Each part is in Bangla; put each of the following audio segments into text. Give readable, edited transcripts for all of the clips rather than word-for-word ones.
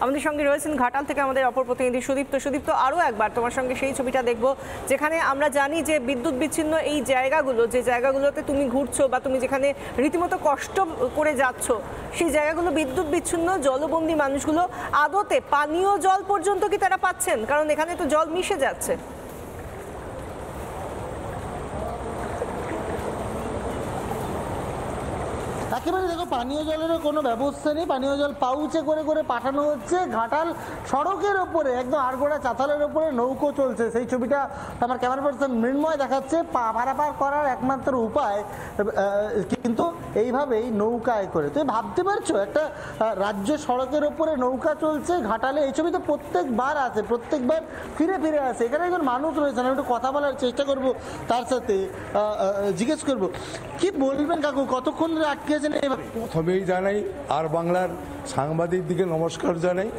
আমাদের সঙ্গে রয়েছেন ঘাটাল থেকে আমাদের অপর প্রতিনিধি সুদীপ্ত। সুদীপ্ত, আরও একবার তোমার সঙ্গে সেই ছবিটা দেখব যেখানে আমরা জানি যে বিদ্যুৎ বিচ্ছিন্ন এই জায়গাগুলো, যে জায়গাগুলোতে তুমি ঘুরছো বা তুমি যেখানে রীতিমতো কষ্ট করে যাচ্ছ, সেই জায়গাগুলো বিদ্যুৎ বিচ্ছিন্ন, জলবন্দী মানুষগুলো আদতে পানীয় জল পর্যন্ত কি তারা পাচ্ছেন? কারণ এখানে তো জল মিশে যাচ্ছে। একেবারে দেখো, পানীয় জলেরও কোনো ব্যবস্থা নেই। পানীয় জল পাউচে করে করে পাঠানো হচ্ছে। ঘাটাল সড়কের ওপরে একদম আড়গোড়া চাতালের ওপরে নৌকো চলছে, সেই ছবিটা আমার ক্যামেরা পার্সন মৃন্ময় দেখাচ্ছে। পারাপার করার একমাত্র উপায় কিন্তু এইভাবেই নৌকায় করে। তুমি ভাবতে পারছো একটা রাজ্য সড়কের ওপরে নৌকা চলছে ঘাটালে। এই ছবি তো প্রত্যেকবার আসে, প্রত্যেকবার ফিরে ফিরে আসে। এখানে একজন মানুষ রয়েছেন, আমি একটু কথা বলার চেষ্টা করব তার সাথে, জিজ্ঞেস করব কি বলবেন কাকু, কতক্ষণ ধরে আটকে আছেন এইভাবে? প্রথমেই জানাই আর বাংলার সাংবাদিকদিকে নমস্কার জানাই,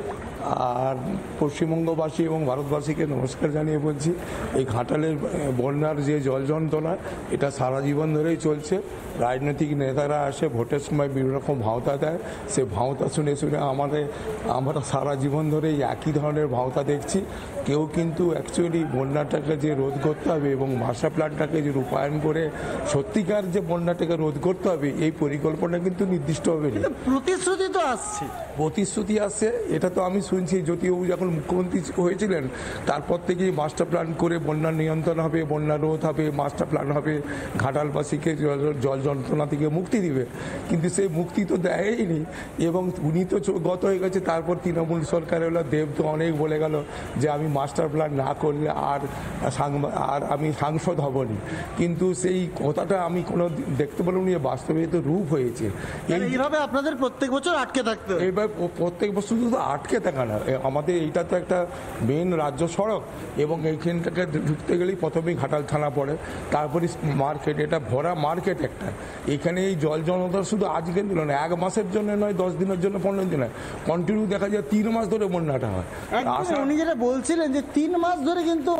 আর পশ্চিমবঙ্গবাসী এবং ভারতবাসীকে নমস্কার জানিয়ে বলছি, এই ঘাটালের বন্যার যে জল যন্ত্রণা এটা সারা জীবন ধরেই চলছে। রাজনৈতিক নেতারা আসে ভোটের সময় বিভিন্ন রকম ভাওতা দেয়, সে ভাওতা শুনে শুনে আমরা সারা জীবন ধরেই একই ধরনের ভাওতা দেখছি। কেউ কিন্তু অ্যাকচুয়ালি বন্যাটাকে যে রোধ করতে হবে এবং মাস্টার প্ল্যানটাকে যে রূপায়ণ করে সত্যিকার যে বন্যাটাকে রোধ করতে হবে, এই পরিকল্পনা কিন্তু নির্দিষ্টভাবে নেই। প্রতিশ্রুতি তো আসছে, প্রতিশ্রুতি আসছে, এটা তো আমি শুনছি জ্যোতিবাবু যখন মুখ্যমন্ত্রী হয়েছিলেন তারপর থেকেই মাস্টার প্ল্যান করে বন্যা নিয়ন্ত্রণ হবে, বন্যা রোধ হবে, মাস্টার প্ল্যান হবে, ঘাটালবাসীকে জল যন্ত্রণা থেকে মুক্তি দিবে, কিন্তু সেই মুক্তি তো দেয়নি। এবং উনি তো গত হয়ে গেছে, তারপর তৃণমূল সরকার হলো, দেব তো অনেক বলে গেল যে আমি মাস্টার প্ল্যান না করলে আর আমি সাংসদ হবনি, কিন্তু সেই কথাটা আমি কোনো দেখতে পেলাম না, বাস্তবে তো রূপ হয়েছে। এইভাবে আপনাদের প্রত্যেক বছর আটকে থাকতে, এইবার প্রত্যেক বছর শুধু আটকে থাকা না, আমাদের এইটা তো একটা মেন রাজ্য সড়ক এবং এইখানটাকে ঢুকতে গেলেই প্রথমেই ঘাটাল থানা পড়ে, তারপরে মার্কেট, এটা ভরা মার্কেট একটা। এখানে এই জল জনতা শুধু আজকে দিল না, 1 মাসের জন্য নয়, 10 দিনের জন্য, 15 দিন নয়, কন্টিনিউ দেখা যায় 3 মাস ধরে বন্যাটা হয়। উনি যেটা বলছিলেন যে 3 মাস ধরে কিন্তু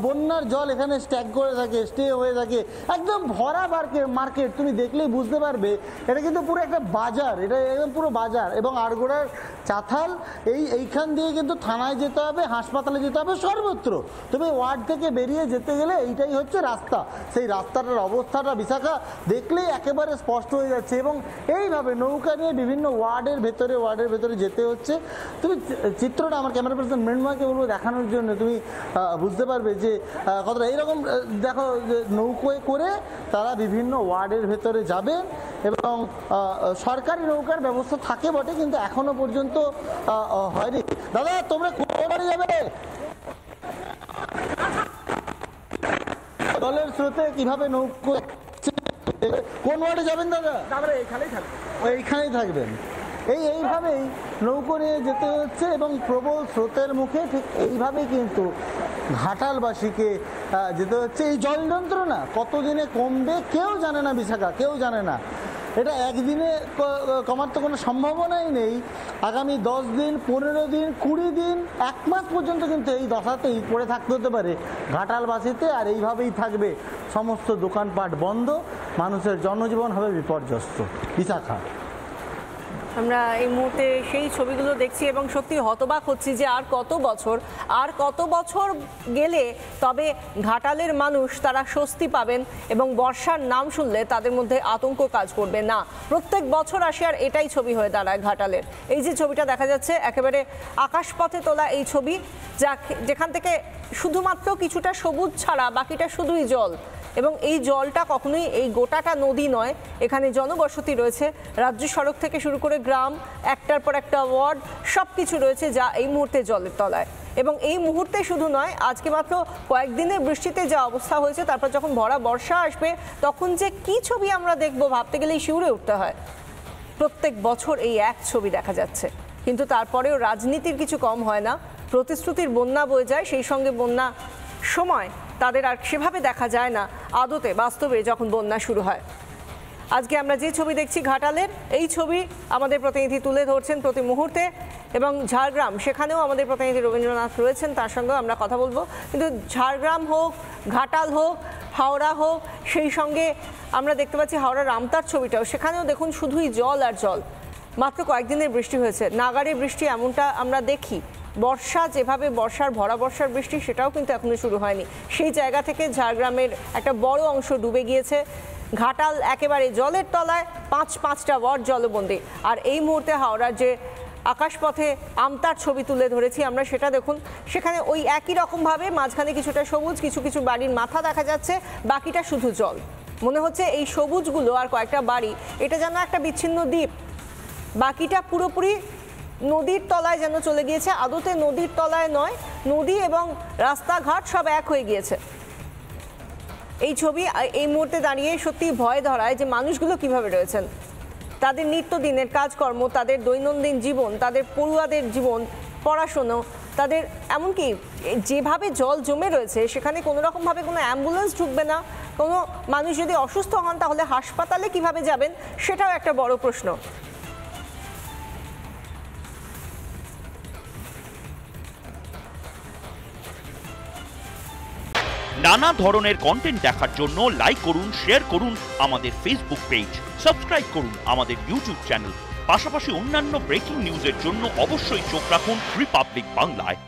বন্যার জল এখানে স্ট্যাক করে থাকে, স্টে হয়ে থাকে, একদম ভরা মার্কেট। তুমি দেখলেই বুঝতে পারবে এটা কিন্তু পুরো একটা বাজার, এটা একদম পুরো বাজার। এবং আড়গোড়ার চাতাল, এইখান দিয়ে কিন্তু থানায় যেতে হবে, হাসপাতালে যেতে হবে, সর্বত্র। তবে ওয়ার্ড থেকে বেরিয়ে যেতে গেলে এইটাই হচ্ছে রাস্তা। সেই রাস্তাটার অবস্থাটা বিশাখা দেখলেই একেবারে স্পষ্ট হয়ে যাচ্ছে। এবং এইভাবে নৌকা নিয়ে বিভিন্ন ওয়ার্ডের ভেতরে যেতে হচ্ছে। তুমি চিত্রটা আমার ক্যামেরা পার্সন মৃন্ময়কে বলবো দেখানোর জন্য, তুমি বুঝতে পারবে যে কতটা এইরকম। দেখো, নৌকোয় করে তারা বিভিন্ন ওয়ার্ডের ভেতরে যাবে এবং সরকারি নৌকার ব্যবস্থা থাকে বটে, কিন্তু এখনো পর্যন্ত হয়নি। দাদা, তোমরা কোথায় যাবে? জলের স্রোতে কিভাবে নৌকো, কোন ওয়ার্ডে যাবেন দাদা? এইখানেই থাকবেন। এইভাবেই নৌকো নিয়ে যেতে হচ্ছে এবং প্রবল স্রোতের মুখে ঠিক এইভাবেই কিন্তু ঘাটালবাসীকে যেতে হচ্ছে। এই জল যন্ত্রণা কতদিনে কমবে কেউ জানে না বিশাখা, কেউ জানে না। এটা একদিনে কমার তো কোনো সম্ভাবনাই নেই। আগামী 10 দিন, 15 দিন, 20 দিন, 1 মাস পর্যন্ত কিন্তু এই দশাতেই পড়ে থাকতে হতে পারে ঘাটালবাসীতে। আর এইভাবেই থাকবে, সমস্ত দোকানপাট বন্ধ, মানুষের জনজীবন হবে বিপর্যস্ত। বিশাখা, আমরা এই মুহূর্তে সেই ছবিগুলো দেখছি এবং সত্যি হতবাক হচ্ছি যে আর কত বছর গেলে তবে ঘাটালের মানুষ তারা স্বস্তি পাবেন এবং বর্ষার নাম শুনলে তাদের মধ্যে আতঙ্ক কাজ করবে না। প্রত্যেক বছর আসে আর এটাই ছবি হয়ে দাঁড়ায় ঘাটালের। এই যে ছবিটা দেখা যাচ্ছে একেবারে আকাশপথে তোলা এই ছবি, যেখান থেকে শুধুমাত্র কিছুটা সবুজ ছাড়া বাকিটা শুধুই জল। এবং এই জলটা কখনোই এই গোটাটা নদী নয়, এখানে জনবসতি রয়েছে, রাজ্য সড়ক থেকে শুরু করে গ্রাম, একটার পর একটা ওয়ার্ড, সব কিছু রয়েছে যা এই মুহূর্তে জলের তলায়। এবং এই মুহূর্তে শুধু নয়, আজকে মাত্র কয়েকদিনের বৃষ্টিতে যা অবস্থা হয়েছে, তারপর যখন ভরা বর্ষা আসবে তখন যে কি ছবি আমরা দেখব ভাবতে গেলেই শিউরে উঠতে হয়। প্রত্যেক বছর এই এক ছবি দেখা যাচ্ছে, কিন্তু তারপরেও রাজনীতির কিছু কম হয় না। প্রতিশ্রুতির বন্যা বয়ে যায়, সেই সঙ্গে বন্যা সময় তাদের আর সেভাবে দেখা যায় না আদতে, বাস্তবে যখন বন্যা শুরু হয়। আজকে আমরা যে ছবি দেখছি ঘাটালের, এই ছবি আমাদের প্রতিনিধি তুলে ধরছেন প্রতি মুহূর্তে। এবং ঝাড়গ্রাম, সেখানেও আমাদের প্রতিনিধি রবীন্দ্রনাথ রয়েছেন, তার সঙ্গেও আমরা কথা বলবো। কিন্তু ঝাড়গ্রাম হোক, ঘাটাল হোক, হাওড়া হোক, সেই সঙ্গে আমরা দেখতে পাচ্ছি হাওড়া রামতার ছবিটাও, সেখানেও দেখুন শুধুই জল আর জল। মাত্র কয়েকদিনের বৃষ্টি হয়েছে, নাগাড়ে বৃষ্টি এমনটা আমরা দেখি। বর্ষা যেভাবে ভরা বর্ষার বৃষ্টি সেটাও কিন্তু এখনো শুরু হয়নি। সেই জায়গা থেকে ঝাড়গ্রামের একটা বড় অংশ ডুবে গিয়েছে। ঘাটাল একেবারে জলের তলায়, পাঁচটা ওয়ার্ড জলবন্দী। আর এই মুহূর্তে হাওড়ার যে আকাশপথে আমতার ছবি তুলে ধরেছি আমরা, সেটা দেখুন। সেখানে ওই একই রকমভাবে মাঝখানে কিছুটা সবুজ, কিছু বাড়ির মাথা দেখা যাচ্ছে, বাকিটা শুধু জল। মনে হচ্ছে এই সবুজগুলো আর কয়েকটা বাড়ি, এটা যেন একটা বিচ্ছিন্ন দ্বীপ। বাকিটা পুরোপুরি নদীর তলায় যেন চলে গিয়েছে। আদতে নদীর তলায় নয়, নদী এবং রাস্তাঘাট সব এক হয়ে গিয়েছে। এই ছবি এই মুহূর্তে দাঁড়িয়ে সত্যি ভয় ধরায় যে মানুষগুলো কিভাবে রয়েছেন, তাদের নিত্যদিনের কাজকর্ম, তাদের দৈনন্দিন জীবন, তাদের পড়ুয়াদের জীবন, পড়াশুনো, তাদের এমনকি যেভাবে জল জমে রয়েছে সেখানে কোনো রকমভাবে কোনো অ্যাম্বুলেন্স ঢুকবে না। কোনো মানুষ যদি অসুস্থ হন তাহলে হাসপাতালে কিভাবে যাবেন, সেটাও একটা বড় প্রশ্ন। নানা ধরনের কন্টেন্ট দেখার জন্য লাইক করুন, শেয়ার করুন আমাদের ফেসবুক পেজ, সাবস্ক্রাইব করুন আমাদের ইউটিউব চ্যানেল। পাশাপাশি অন্যান্য ব্রেকিং নিউজের জন্য অবশ্যই চোখ রাখুন রিপাবলিক বাংলায়।